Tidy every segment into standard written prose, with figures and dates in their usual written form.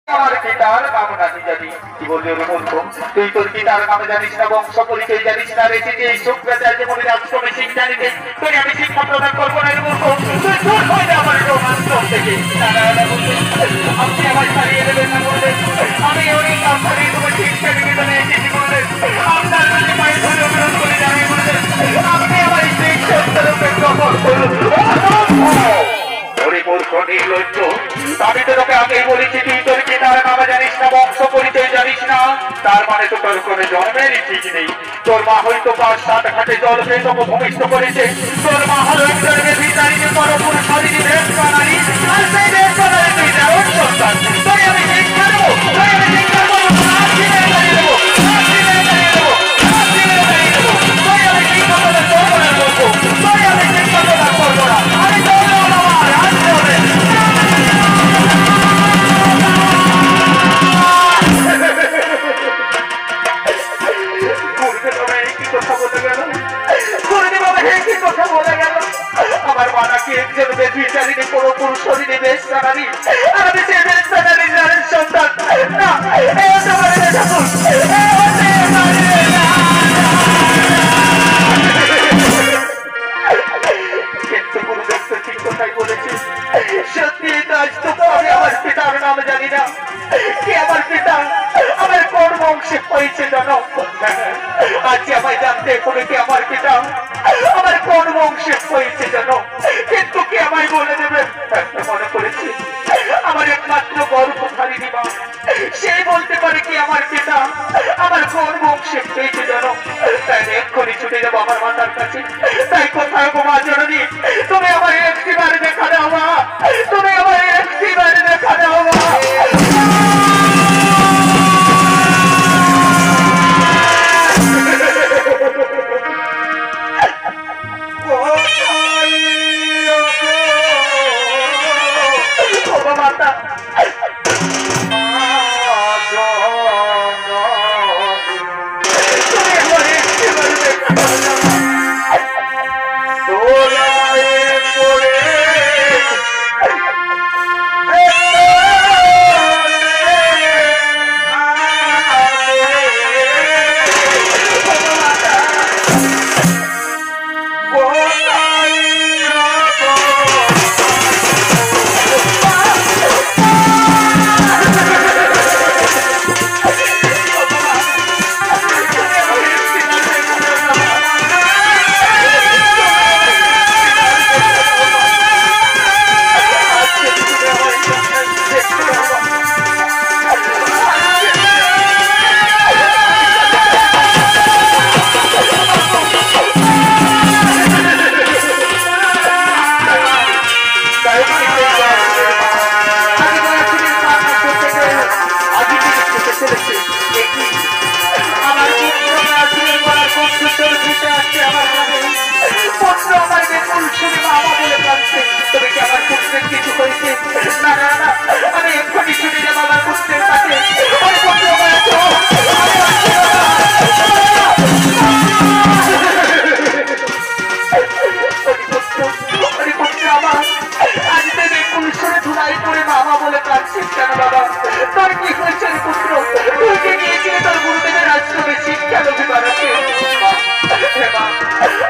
আমার পিতার নাম নাকি জানি কি বললি ওর মূর্খ তুই তোর পিতার নাম জানিস না বংশ পরিচয় জানিস না রেখে যে এই শুক্রাচার্য মনে রাজকমে শিখ জানিতে তুই আমি শিক্ষা প্রদান করবো না মূর্খ তুই দূর হয়ে যা আমার রোমাঞ্চল থেকে আপনি আমার ছাড়িয়ে দেবেন না বললেন আমি ওই কাজ ছাড়িয়ে তোমার শিক্ষা নিকেতনে এসেছি বললেন আপনার কাছে পায়ে ধরে অনুরোধ করে জানি বললেন আপনি আমার শিক্ষা গ্রহণ করুন। আমি তো তোকে আগেই বলেছি তুই তোর পিতার নাম জানিস না বংশ পরিচয় জানিস না তার মানে তো তোর কোনো জন্মেরই ঠিক নেই তোর মা হয়তো ৫-৭ ঘাটে জল খেয়ে তোকে ভূমিষ্ঠ করেছে তোর মা হলো একজন ভিতারিকে পরপুর শরীরে বেশ বানালি আর সেই বেশ বানালি তুই যাও সন্তান তোই আমি শিক্ষা দেবো তোই আমি শিক্ষা দেবো আমার মানাকে একজন বেচারিকে কোনো পুরুষ শরীরে বেশ জানালি আর আমি সেই বেশ জানালি জানেন সন্তান না কিন্তু গুরুদেব তো ঠিক কথাই বলেছি সত্যি আজ তো আমি আমার পিতার নাম জানি না কি আমার পিতা আমার কোন বংশে হয়েছে জানো আজ আমায় জানতে হবে কি আমার পিতা আমার কোন বংশে হয়েছে জানো কিন্তু কি আমায় বলে দেবেন মনে করেছি আমার একমাত্র গর্ভধারিণী মা সেই বলতে পারে কি আমার পিতা আমার কোন বংশে হয়েছে জানো তাই এক্ষুনি ছুটে যাবো আমার মাতার কাছে তাই কোথায় গো মা জননী তুমি আমার একটিবার দেখা দাও মা তুমি আমার একটিবার দেখা দাও মা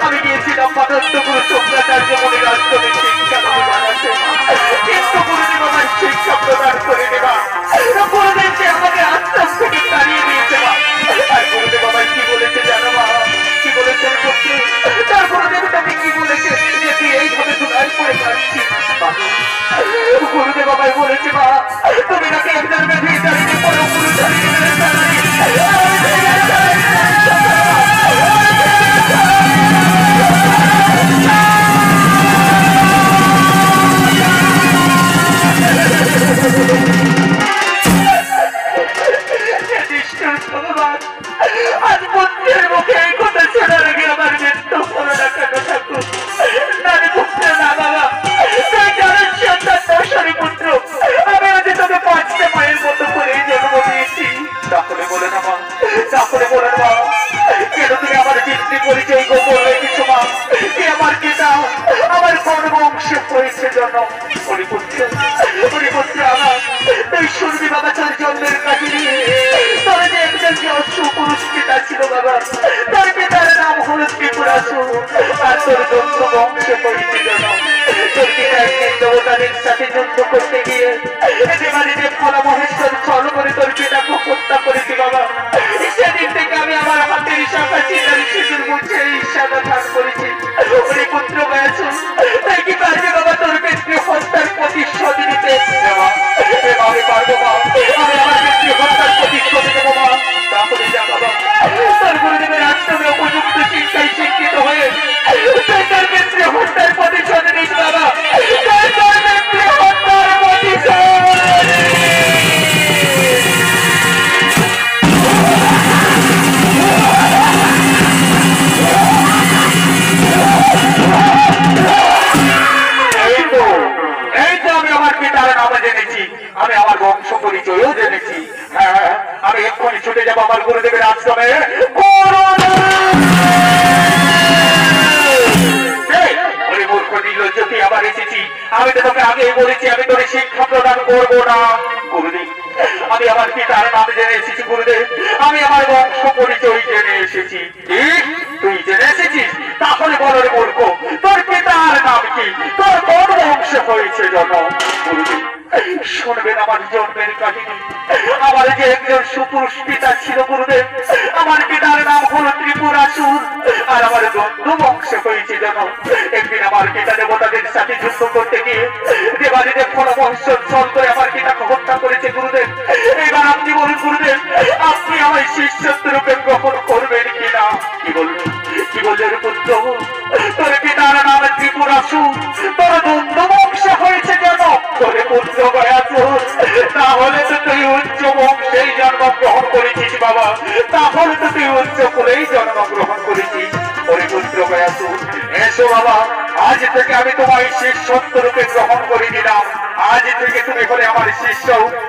আমি গিয়েছিলাম মাধবপুর শুক্রাচার্য মনে রাষ্ট্রকে শিক্ষা বানাতে কিন্তু গুরুদেব আমার শিক্ষা প্রদান করে দেবা গুরুদেব যে আমাকে আশ্রম থেকে তাড়িয়ে দিয়েছে মা আর গুরুদেব আমায় কি বলেছে জানো মা কি বলেছেন তার গুরুদেব তুমি কি বলেছে যে তুই এইভাবে ধুলাই করে কাটছিস গুরুদেব আমায় বলেছে মা তুমি নাকি একজন ভিতারিকে পরপুর শরীরে আজ পুত্রের মুখে এই কথা শোনার আগে আমার মৃত্যু হলো না কেন ঠাকুর নারী পুত্র না বাবা তুই জানেন সন্তান দর্শনী পুত্র আমি আজ তোকে 5টা মায়ের মতো করে জন্ম দিয়েছি তাহলে বলে না মা তাহলে বলে না কেন তুমি আমার পিতৃ পরিচয় গোপন রেখেছো মা কি আমার পিতা আমার কোন বংশ হয়েছে জন্য হরিপুত্র আমার তুই শুনবি বাবা তোর জন্মের কাহিনী তোর যে একজন সুপুরুষ পিতা ছিল বাবা তার পিতার নাম হলো ত্রিপুরাসুর আর তোর দন্ত বংশ পরিচিত তোর পিতা একদিন দেবতাদের সাথে যুদ্ধ করতে গিয়ে দেবাদিদেব ফলা মহেশ্বর ছল করে তোর পিতাকে হত্যা করেছি বাবা সেদিন থেকে আমি আমার হাতের শাখা চিনার শিশুর মুখে ঈর্ষাটা ধান করেছি ওরে পুত্র বয়াসু তাই কি পারবে বাবা তোর পিতৃ হত্যার প্রতিশোধ নিতে আমি পারবো মা আমি আমার পিতৃ হত্যার প্রতিশোধ দেবো মা তাহলে যা বাবা তোর গুরুদেবের আশ্রমে উপযুক্ত শিক্ষায় শিক্ষিত হয়ে তোর পিতৃ হত্যার প্রতিশোধ নিস বাবা তোর পিতৃ হত্যার প্রতিশোধ আমি আমার বংশ পরিচয়ও জেনেছি আমি এক্ষুনি ছুটে যাবো আমার গুরুদেবের আশ্রমে মূর্খ নির্লজ্জ তুই আবার এসেছি আমি তো তোকে আগেই বলেছি আমি তোর শিক্ষা প্রদান করবো না গুরুদেব আমি আমার পিতার নাম জেনে এসেছি গুরুদেব আমি আমার বংশ পরিচয় জেনে এসেছি তুই জেনে এসেছিস তাহলে বলো রে মূর্খ তোর পিতার নাম কি তোর কোন বংশ হয়েছে জন গুরুদেব শুনবেন আমার জন্মের কাহিনী আমার যে একজন সুপুরুষ পিতা ছিল গুরুদেব আমার পিতার নাম হলো ত্রিপুরাসুর আর আমার বন্ধু বংশ হয়েছে যেন একদিন আমার পিতা দেবতাদের সাথে যুদ্ধ করতে গিয়ে দেবাদিদেব ফল মহেশ্বর ছল করে আমার পিতাকে হত্যা করেছে গুরুদেব এবার আপনি বলুন গুরুদেব আপনি আমার শিষ্যত্ব রূপে গ্রহণ করবেন কিনা কি বললেন পুত্র তোর পিতার নাম ত্রিপুরাসুর তোর বন্ধু বংশ হয়েছে যেন তোর পুত্র বয়াসুর তাহলে তো তুই উচ্চ বংশেই জন্মগ্রহণ করেছিস বাবা তাহলে তো তুই উচ্চ কুলেই জন্মগ্রহণ করেছিস ওরে পুত্র বয়াসুর এসো বাবা আজ থেকে আমি তোমায় শিষ্যত্ব রূপে গ্রহণ করে দিলাম আজ থেকে তুমি হলে আমার শিষ্য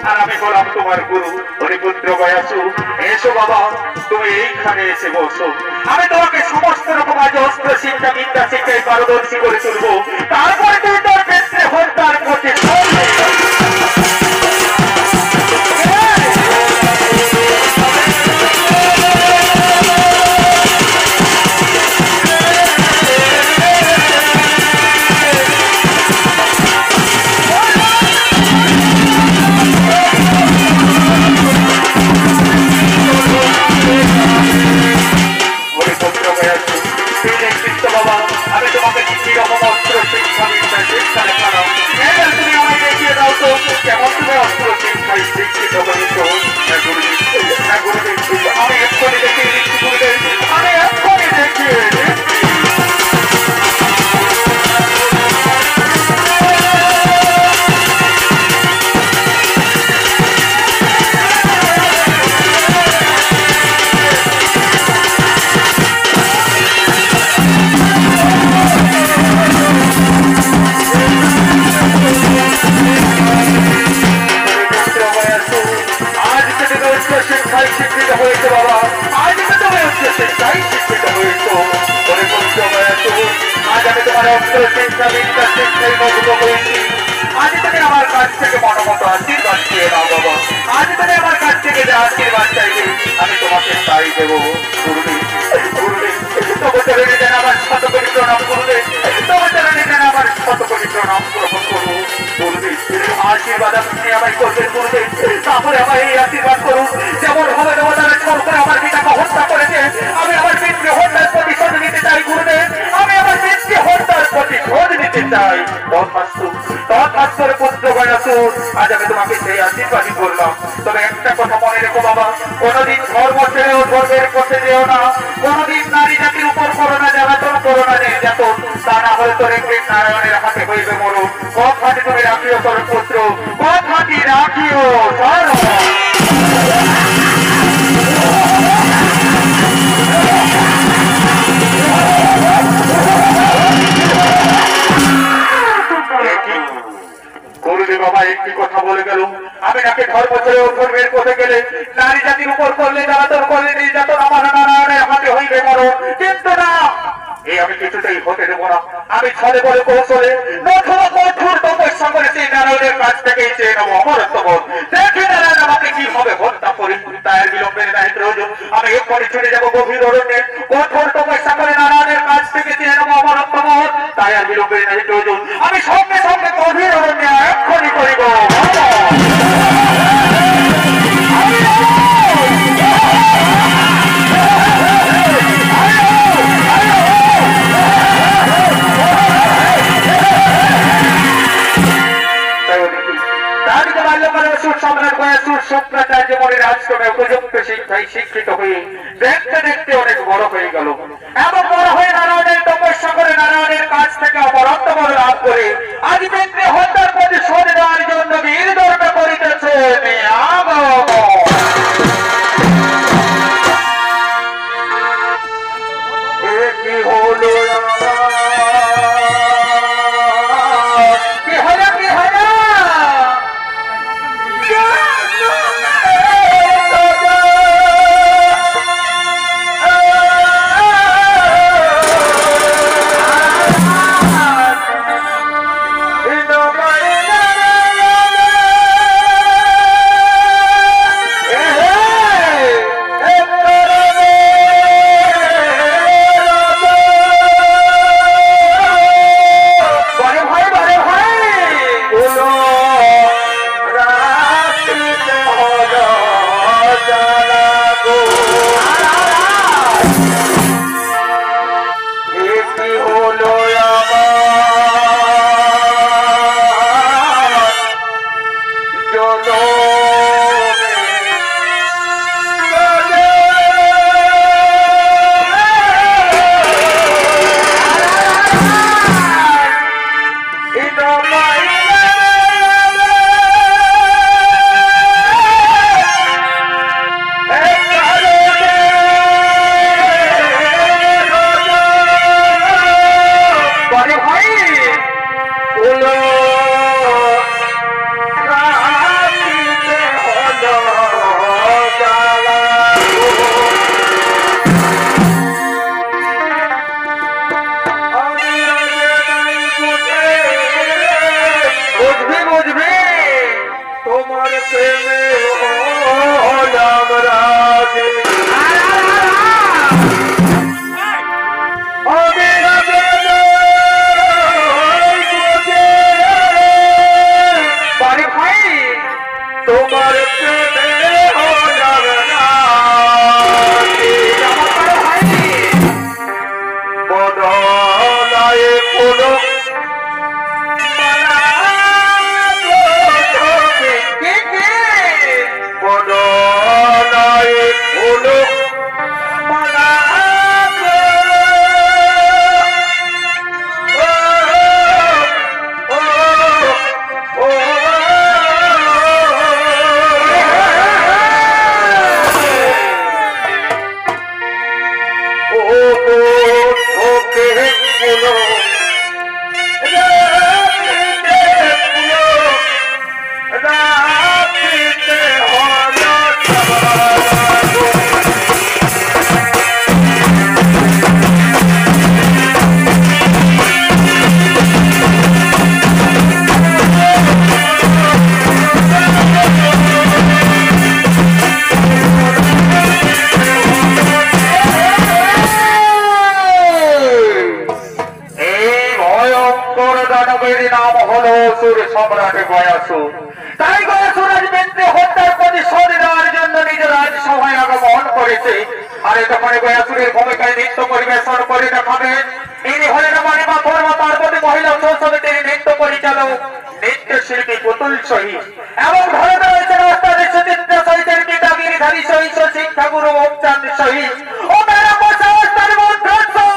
আর আমি হলাম তোমার গুরু ওরে পুত্র বয়াসুর এসো বাবা তুমি এইখানে এসে বসো আমি তোমাকে সমস্ত রকম আজ অস্ত্র শিক্ষা বিদ্যা শিক্ষায় পারদর্শী করে তুলবো তারপরে তুমি তোর ক্ষেত্রে হত্যার প্রতি আমি তোমাকে কিরকম অস্ত্র শিক্ষা বিদ্যা শিক্ষা দেখালাম এবার তুমি আমায় দেখিয়ে দাও তো কেমন তুমি অস্ত্র শিক্ষায় শিক্ষিত হয়েছ আমি এক্ষুনি দেখিয়ে দিচ্ছি গুরুদেব আমি এক্ষুনি দেখিয়ে শিক্ষায় শিক্ষিত হয়েছে বাবা আজ তুমি উচ্চ শিক্ষায় শিক্ষিত হয়েছ আজ আমি তোমার অস্ত্র শিক্ষা বিদ্যা শিক্ষায় মুগ্ধ হয়েছি আজ তুমি আমার কাছ থেকে মনোমত আশীর্বাদ চেয়ে নাও বাবা আজ তুমি আমার কাছ থেকে যে আশীর্বাদ চাইবে আমি তোমাকে তাই দেবো গুরুদেব তবে চরণে যেন আমার শত কোটি প্রণাম গুরুদেব তবে চরণে যেন আমার শত কোটি প্রণাম গ্রহণ করবো গুরুদেব আশীর্বাদ আপনি আমায় করবেন গুরুদেব তারপরে আমার এই আশীর্বাদ করুন যেমন হবে দেবতারা ছল করে আমার পিতাকে হত্যা করেছে আমি আমার পিতৃ হত্যার প্রতিশোধ নিতে চাই গুরুদেব আমি আমার পিতৃ হত্যার প্রতিশোধ নিতে চাই তথাস্তর পুত্র বয়াসুর আজ আমি তোমাকে সেই আশীর্বাদই করলাম তবে একটা কথা মনে রেখো বাবা কোনোদিন ধর্ম ছেড়েও ধর্মের পথে যেও না কোনোদিন নারী জাতির উপর করোনা জ্বালাতন করোনা নির্যাতন তা না হলে তোর একদিন নারায়ণের হাতে হইবে মরণ কথাটি তুমি রাখিও তোর পুত্র কথাটি রাখিও গুরুদেব বাবা একটি কথা বলে গেল আমি নাকি ধর্ম ছেড়ে ধর্মের পথে গেলে নারী জাতির উপর করলে জ্বালাতন করলে নির্যাতন আমার নারায়ণের হাতে হইবে মরণ কিন্তু না এই আমি কিছুতেই হতে দেবো না আমি ছলে বলে কৌশলে কঠোর তপস্যা করে সেই নারায়ণের কাছ থেকেই চেয়ে নেবো অমরত্ব বোধ দেখে নারায়ণ আমাকে শুক্রাচার্য মনির আশ্রমে উপযুক্ত শিক্ষায় শিক্ষিত হয়ে দেখতে দেখতে অনেক বড় হয়ে গেল এবং বড় হয়ে নারায়ণের তপস্যা করে নারায়ণের কাছ থেকে অপরাধ বড় লাভ করে আজ ব্যক্তি হত্যার প্রতিশোধ দেওয়ার জন্য বীর দর্প করিতেছে কি হলো সম্রাট গয়াসুর তাই গয়াসুর আজ ব্যক্তি হত্যার প্রতিশোধ দেওয়ার জন্য নিজের রাজসভায় আগমন করেছে আর তখনই গয়াসুরের ভূমিকায় নৃত্য পরিবেশন করে দেখাবেন ইনি হলেন মানিমা ধর্ম পার্বতী মহিলা সমিতির নৃত্য পরিচালক নৃত্য শিল্পী পুতুল শহীদ এবং ভারত রয়েছেন অষ্টাদশ চিত্র সহিতের পিতা গিরিধারী শহীদ শিক্ষাগুরু ওমচাঁদ শহীদ ও মেরা পোষা অষ্টার মন্ত্রোৎসব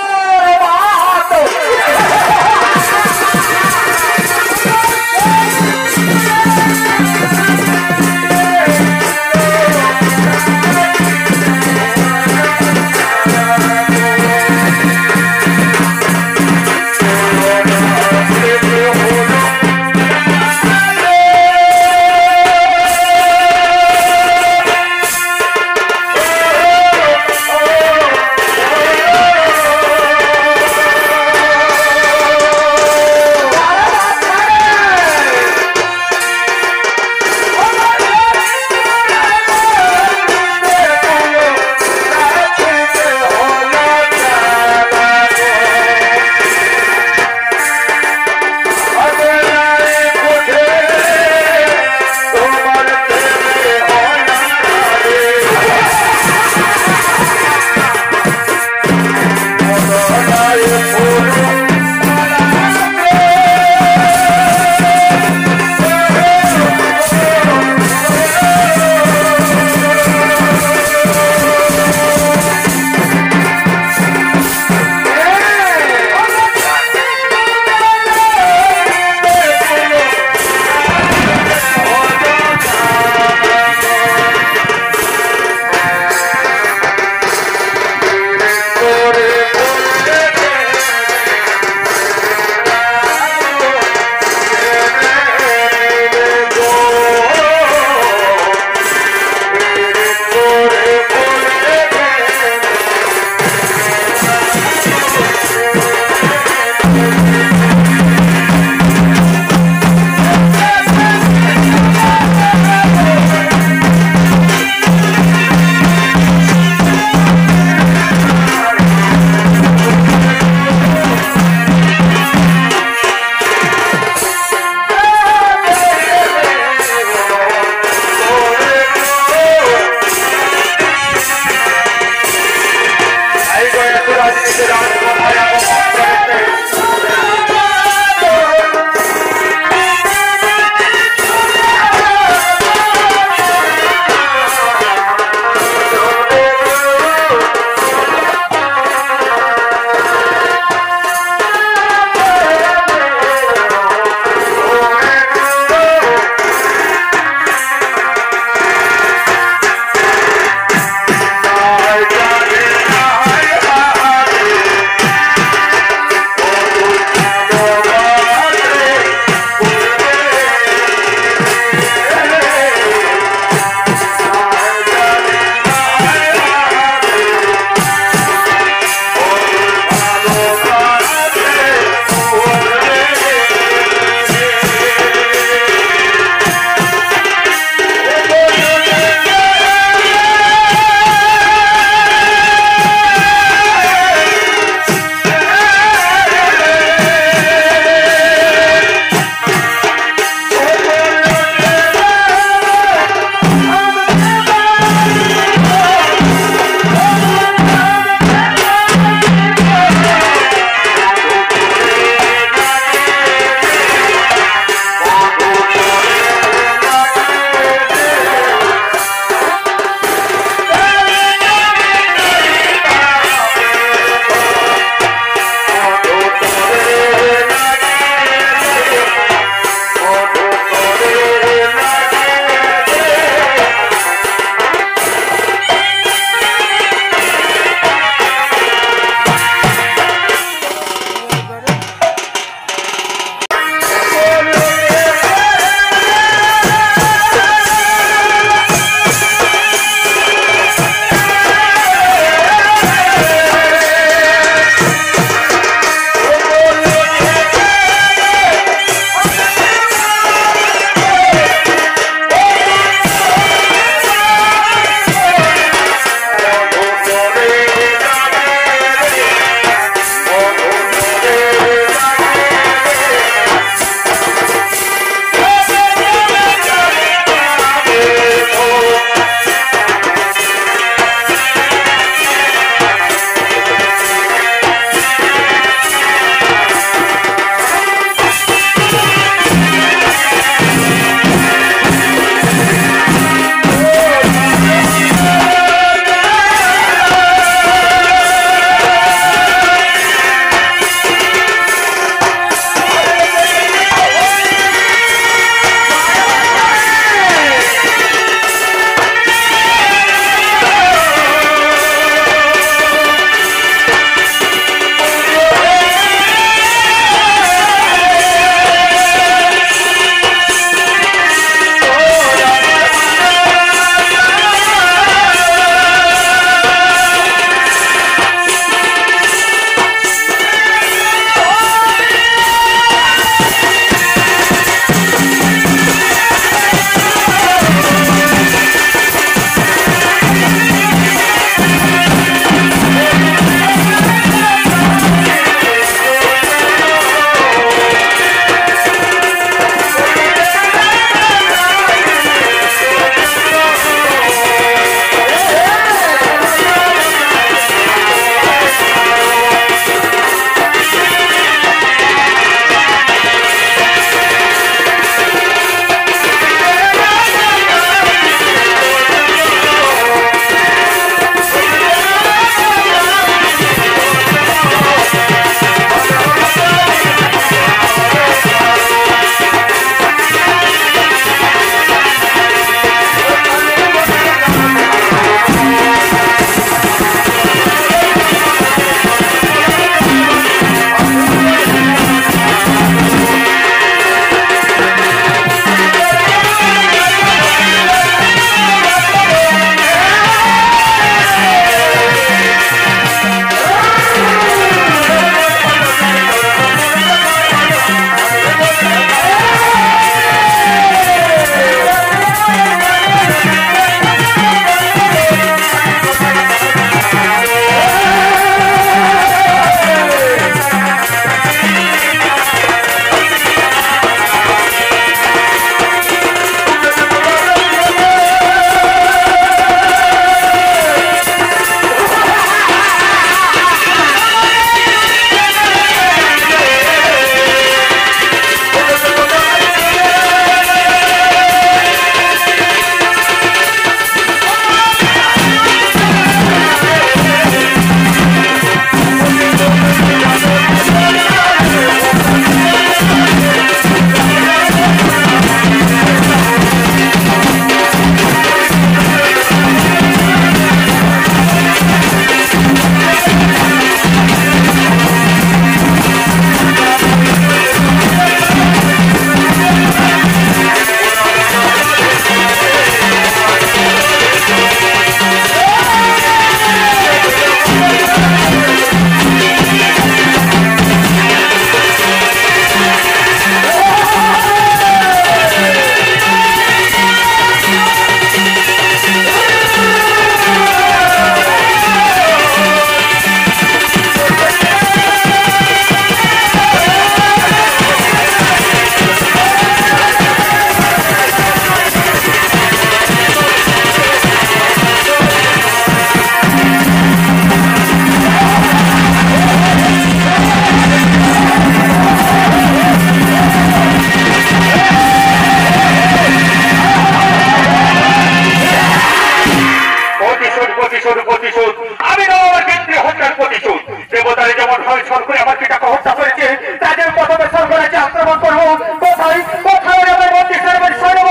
প্রতিশোধ প্রতিশোধ আমি নেব আমার পিতৃ হত্যার প্রতিশোধ। দেবতারে যেমন ভাবে ছল করে আমার পিতাকে হত্যা করেছে তাদের প্রথমে সর্বরাজ্যে আক্রমণ করবো। কোথায় কোথায় আমার মন্দিরের সর্ব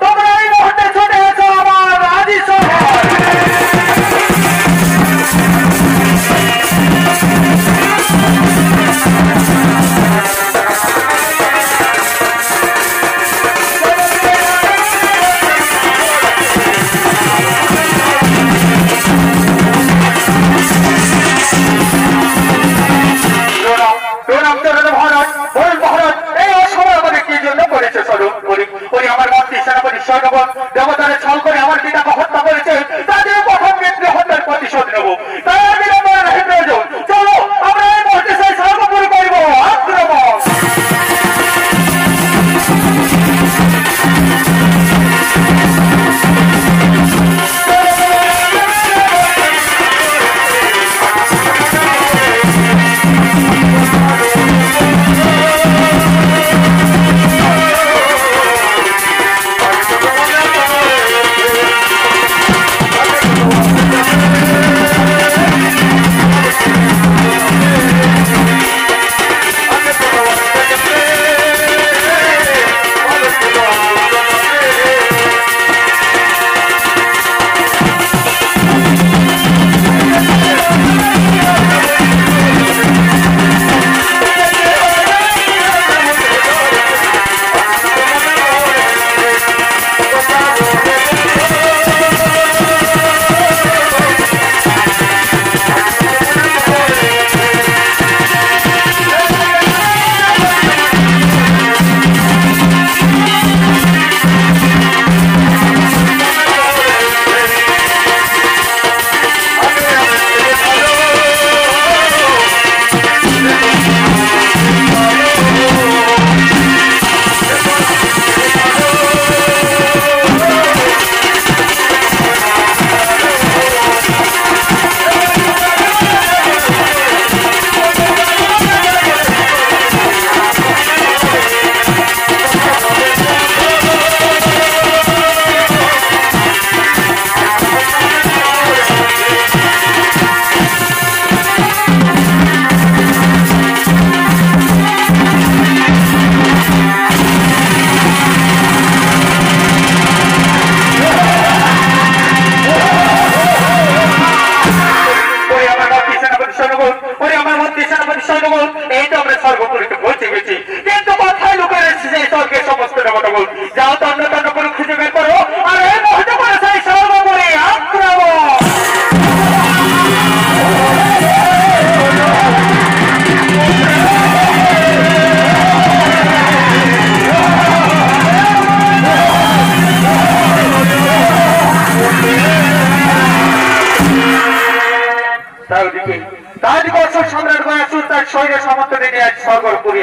তোমরা এই মুহূর্তে ছুটে এসো আমার রাজি শহর। দেবতারে ছল করে আমার পিতাকে হত্যা করেছে তাদের প্রথম পিতৃ হত্যার প্রতিশোধ নেব। তাই আমি চলো আমরা এই মুহূর্তে সেই সর্বপুর করব আক্রমণ।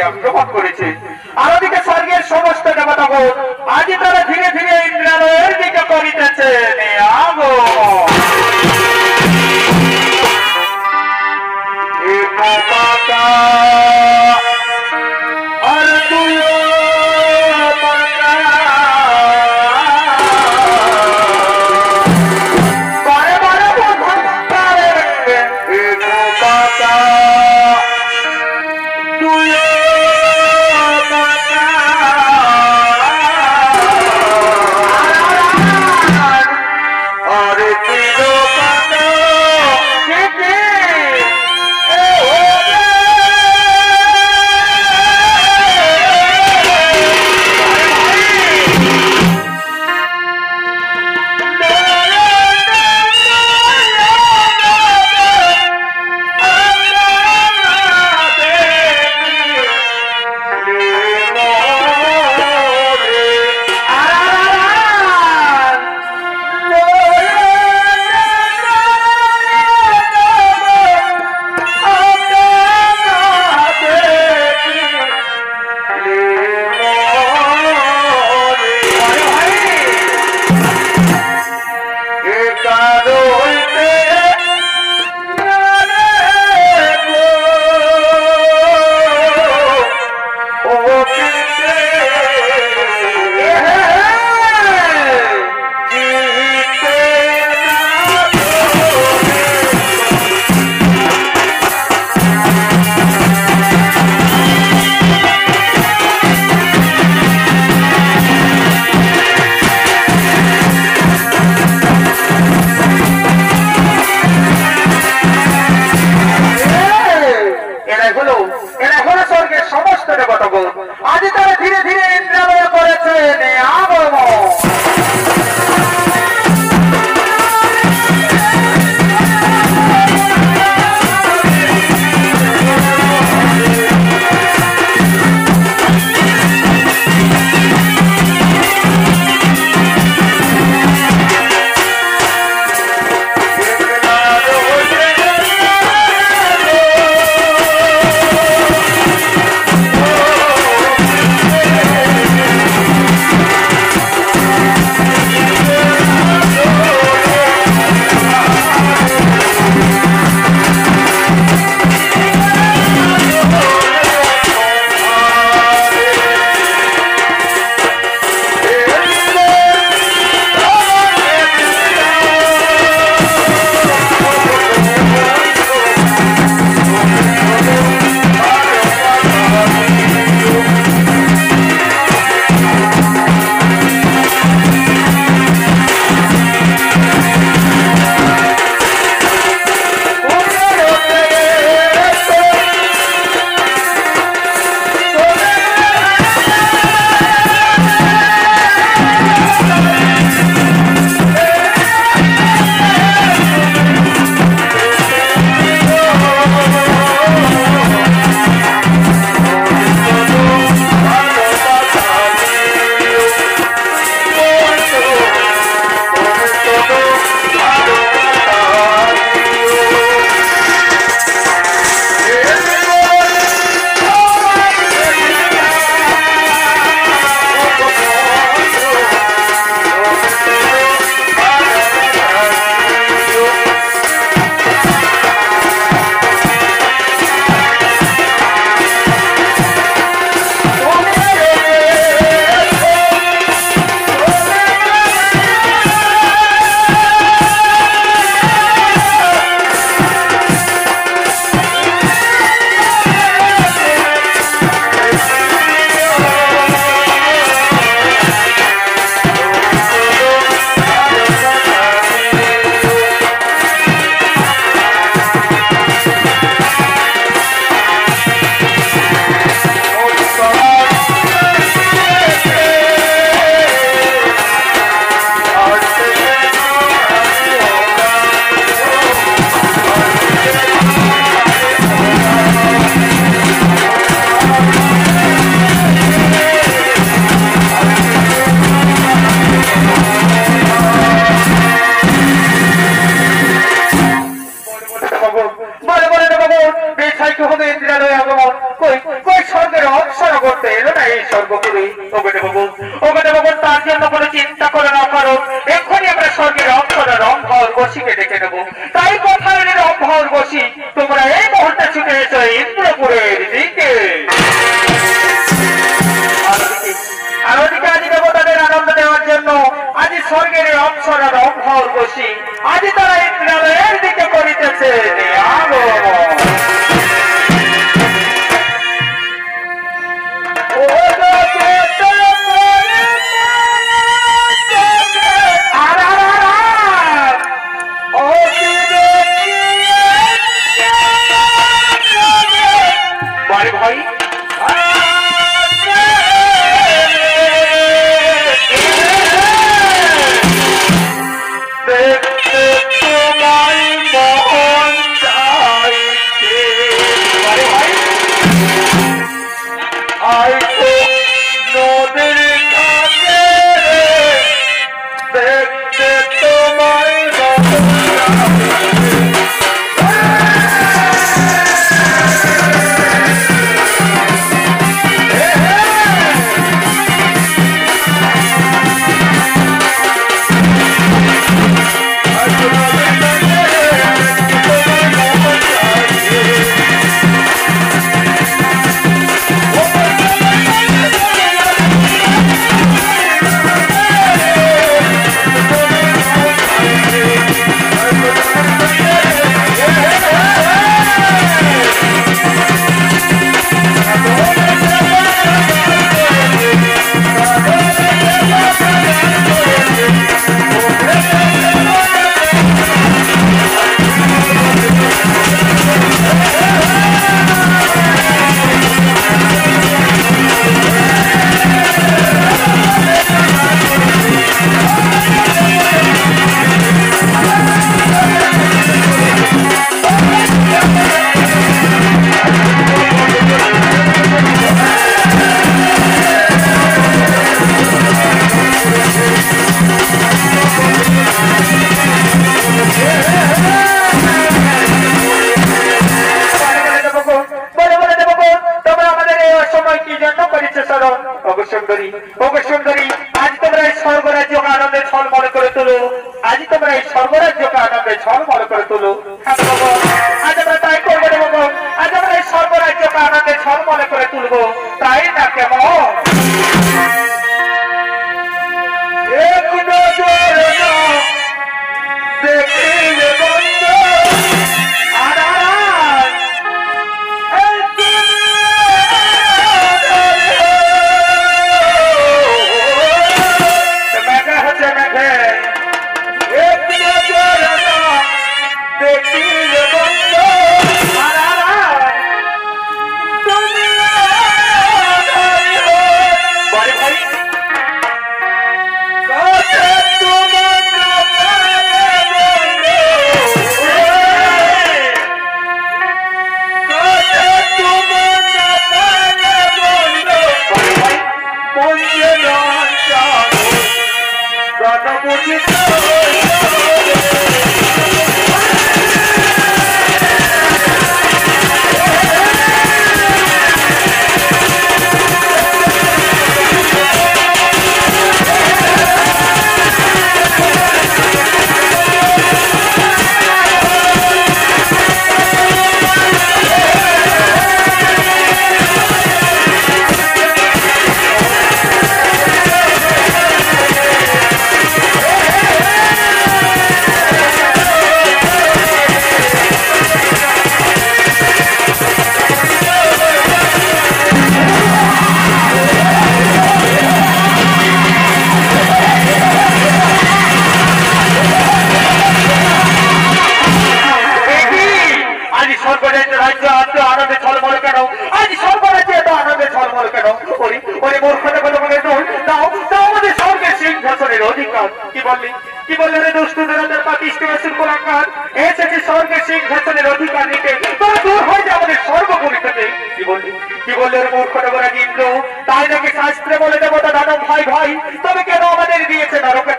আক্রমণ করেছে আর ওদিকে স্বর্গের সমস্ত দেবতাগণ আজ তারা ধীরে ধীরে ইন্দ্রালয়ের দিকে করিতেছে আর তুই আজ তারা ইন্দ্রালয়ের দিকে করিতেছে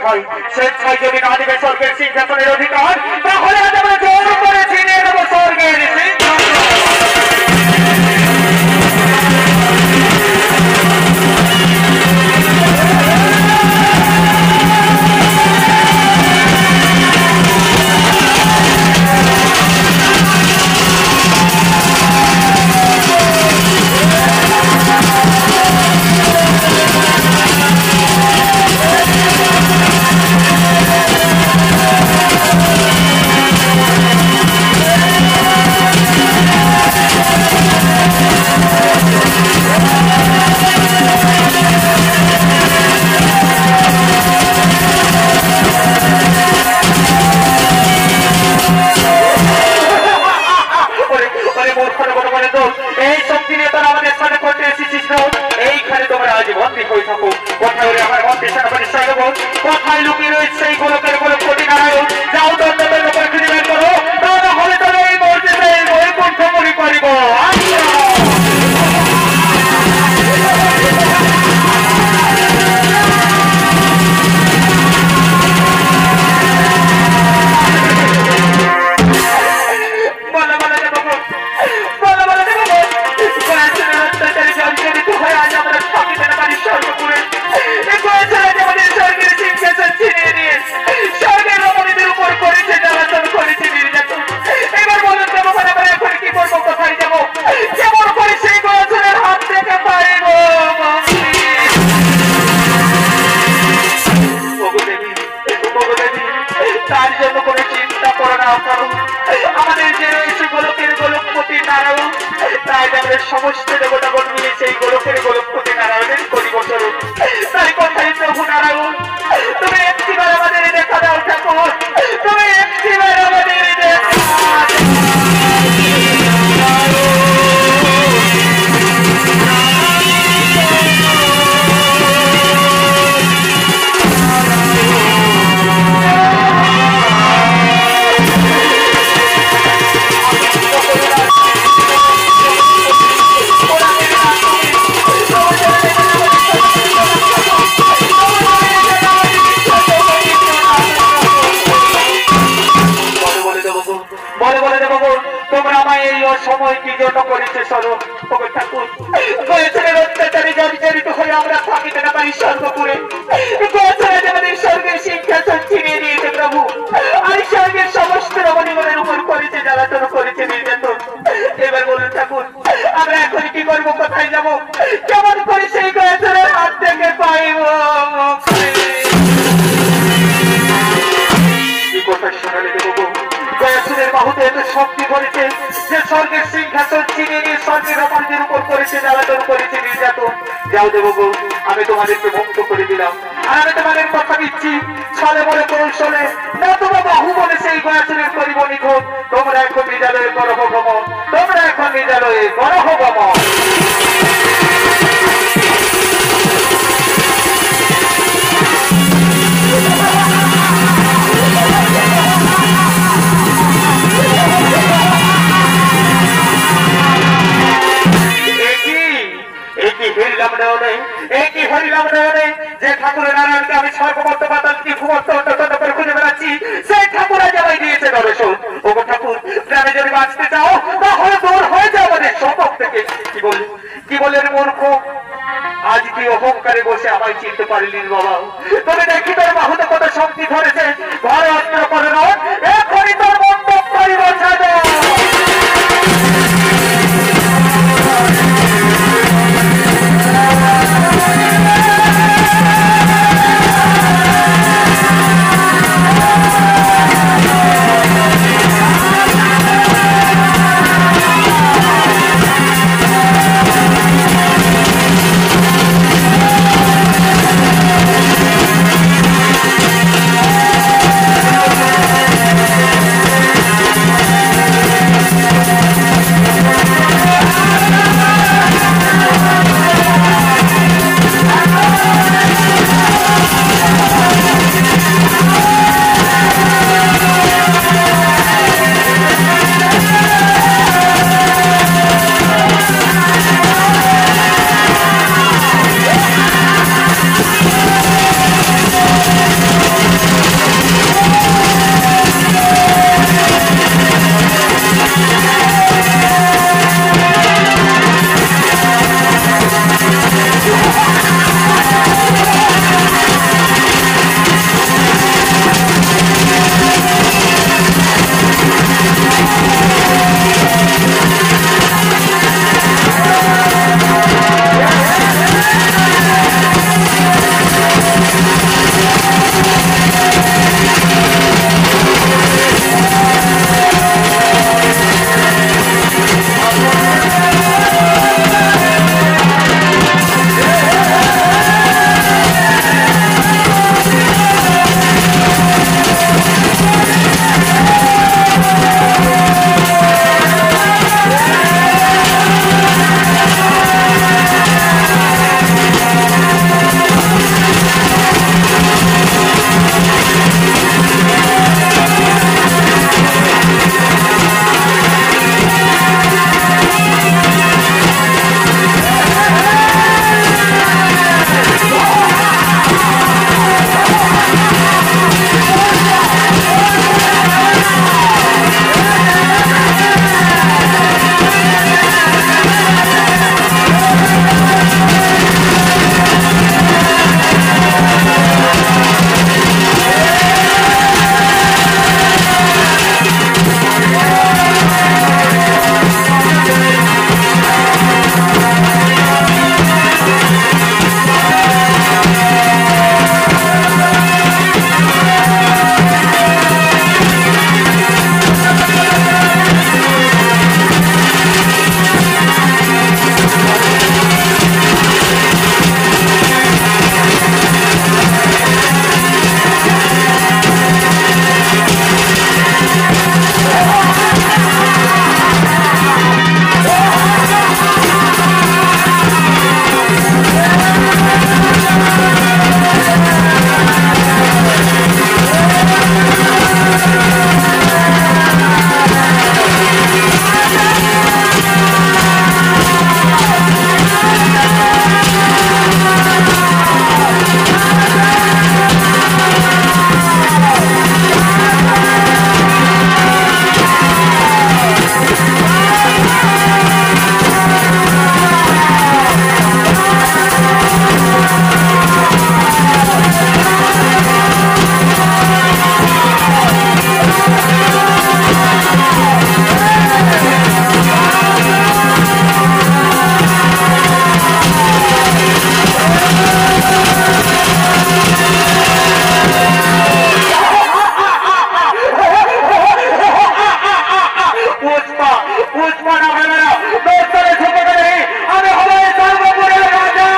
ভাই স্বেচ্ছায় যদি না দিবে স্বর্গের সিংহাসনের অধিকার তাহলে আজ আমরা জোর করে ছিনিয়ে নেব স্বর্গের কোথায় লুকিয়ে রয়েছে এই গোলকের গোলকপতি নারায়ণ? যাও দণ্ডাবের উপর খুঁজে বের করো, তাহলে হলে তবে এই মসজিদে বৈকুণ্ঠপুরী করিব। তার জন্য কোনো চিন্তা করো না, আমাদের যে রয়েছে গোলকের গোলকপতি নারায়ণ, তাই আমাদের সমস্ত দেবতাগণ মিলে সেই গোলকের গোলকপতি নারায়ণের পরিবর্তন। তাই কথাই প্রভু নারায়ণ, তুমি একটিবার আমাদের দেখা দাও ঠাকুর, তুমি একটিবার আমাদের দেখা সময় কি জন্য করেছে স্বরূপ ঠাকুর? গোয়েছের অত্যাচারে জর্জরিত হয়ে আমরা থাকিতে না পারি স্বর্গপুরে। গোয়েছের আমাদের স্বর্গের সিংহাসন ছিনিয়ে নিয়েছে প্রভু, আর স্বর্গের সমস্ত রমণীগণের উপর করেছে জ্বালাতন, করেছে নির্যাতন। এবার বলুন ঠাকুর, আমরা এখন কি করবো, কোথায় যাবো, কেমন করে সেই গোয়েছের হাত থেকে পাইব? কি কথা শোনালে দেবো? গয়াসুরের বাহুতে এত শক্তি করেছে যে স্বর্গের সিংহাসন ছিনিয়ে নিয়ে স্বর্গের রমণীদের উপর করেছে জ্বালাতন, করেছে নির্যাতন। যাও দেবো গো, আমি তোমাদেরকে মুক্ত করে দিলাম, আর আমি তোমাদের কথা দিচ্ছি, ছলে বলে কৌশলে না তোমার বাহু বলে সেই গয়াসুরের করিব নিখোঁজ। তোমরা এখন বিদ্যালয়ে গরহ গমন, তোমরা এখন বিদ্যালয়ে গরহ গমন। যে ঠাকুরের নারায়ণকে আমি সর্বমত পাতাল কি ভূমত্ত করে খুঁজে বেড়াচ্ছি, সেই ঠাকুর আজ আমায় দিয়েছে দর্শন। ও ঠাকুর, গ্রামে যদি বাঁচতে চাও তাহলে দূর হয়ে যাও আমাদের সম্পর্ক থেকে। কি বলেন মূর্খ, আজ তুই অহংকারে বসে আমায় চিনতে পারলি বাবা? তবে দেখি তোর বাহুতে কত শক্তি ধরেছে, ঘরে অস্ত্র করে নয়, এখনই তোর মন্ডপ করি বসা দেয়। পুষ্পা পুষ্পা না হবে না দোস্তরে ঝুঁকে গেলে আমি হবে সর্বপুরের রাজা।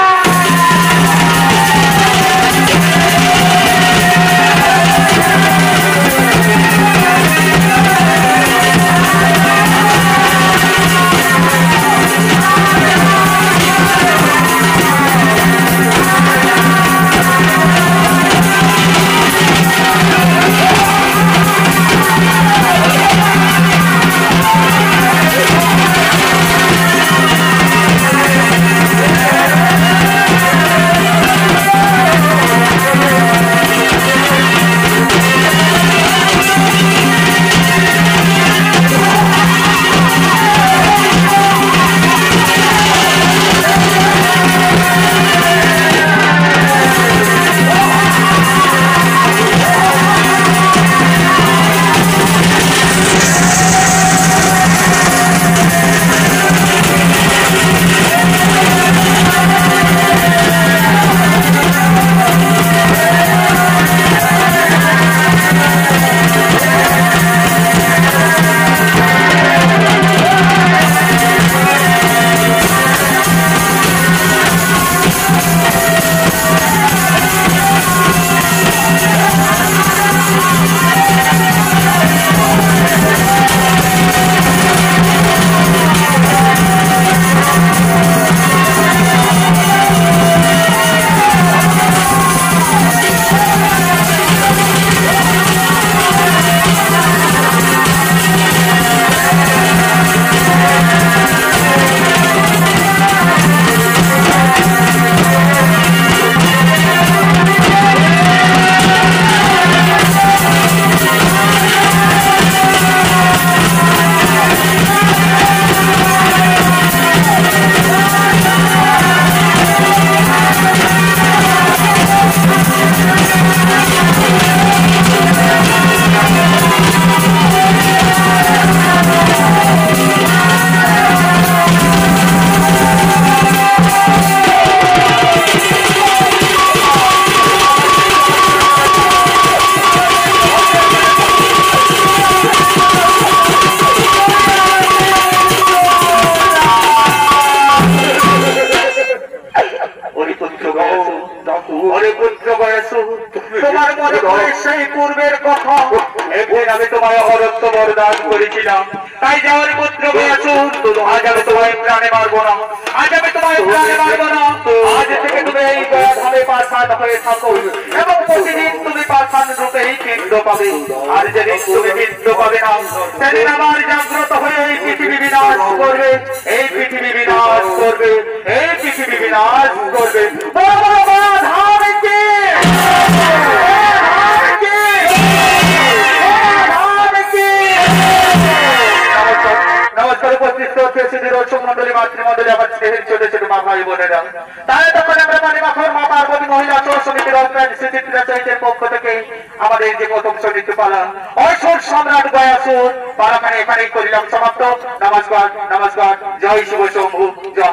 তোমার মনে পড়ে সেই পূর্বের কথা, একদিন আমি তোমায় অরত্ব বরদান করেছিলাম, তাই যাওয়ার পুত্র বয়াসুর আজ আমি তোমায় প্রাণে মারবো না, আজ আমি তোমায় প্রাণে মারবো না। আজ থেকে তুমি এই দয়াধামে পাষাণ হয়ে থাকো এবং প্রতিদিন তুমি পাষাণ রূপে এই পিণ্ড পাবে, আর যেদিন তুমি পিণ্ড পাবে না সেদিন আমার জাগ্রত হয়ে এই পৃথিবী বিনাশ করবে, এই পৃথিবী বিনাশ করবে, এই পৃথিবী বিনাশ করবে। নমস্কার উপস্থিত মন্ডলী মাতৃমন্ডলী আমার স্নেহের ছোট ছোট মা ভাই বোনেরা, তাহলে তখন আমরা মানিমাখর মা পার্বতী মহিলা চোর সমিতির অগ্রাজ সুচিত্রা চৈতের পক্ষ থেকে আমাদের যে প্রথম সঙ্গীত পালা অসুর সম্রাট গয়াসুর পালাখানে এখানেই করিলাম সমাপ্ত। নমস্কার নমস্কার, জয় শিব শম্ভু, জয়